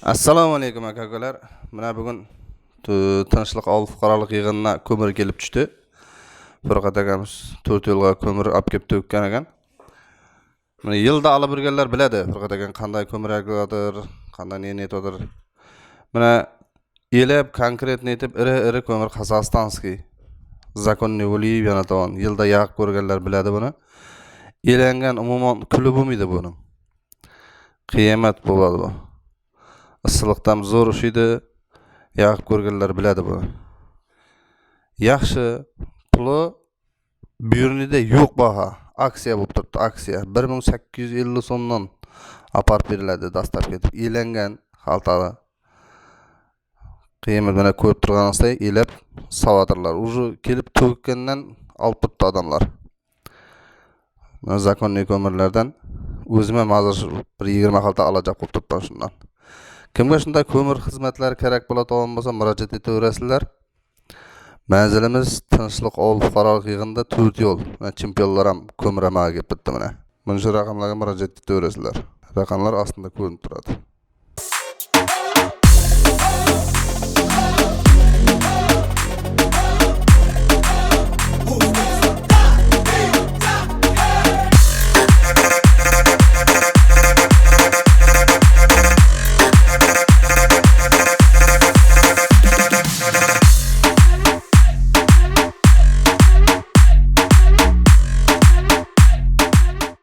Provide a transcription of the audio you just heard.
Assalomu alaykum akalar. Mana bugun Tinchlik Oil fuqarolik yig'inina ko'mir kelib tushdi. Furqat akamiz 4 yilga ko'mir olib kelib to'kkan ekan. Mana yilda olib birganlar biladi, Furqat akam qanday ko'mir agladir, qanday netadir. Mana elab konkretni etib iri ko'mir Qozog'istonskiy zakonniy bo'lib yonatavan. Yilda yaq ko'rganlar biladi buni. Elangan umuman kulib bo'lmaydi buni. Qiyomat bo'ladi bu. Issiqdan zo'r ushiydi. Yaqib ko'rganlar biladi buni. Yaxshi puli buyurnida yo'q baha. Aksiya bo'lib turibdi, aksiya. 1850 so'mdan apart beriladi dastlab ketib. Elangan xaltali. Qiyomat mana ko'rib turganingizdek elab savadirlar. Uju kelib to'kkandan olib turibdi odamlar. Mana zakonniy ko'mirlardan o'zimga mazur bir 20 xalta olajaq bo'lib turibman shundan. Kimga shunday ko'mir xizmatlari kerak bo'ladigan bo'lsa murojaat etaverasizlar. Manzilimiz Tinchlik Oil fuqarolik yig'inida 4 yo'l. Chempionlar ham ko'mir amaga kelib bitdi mana. Mana shu raqamlarga murojaat etaverasizlar. Raqamlar ostida ko'rinib turadi.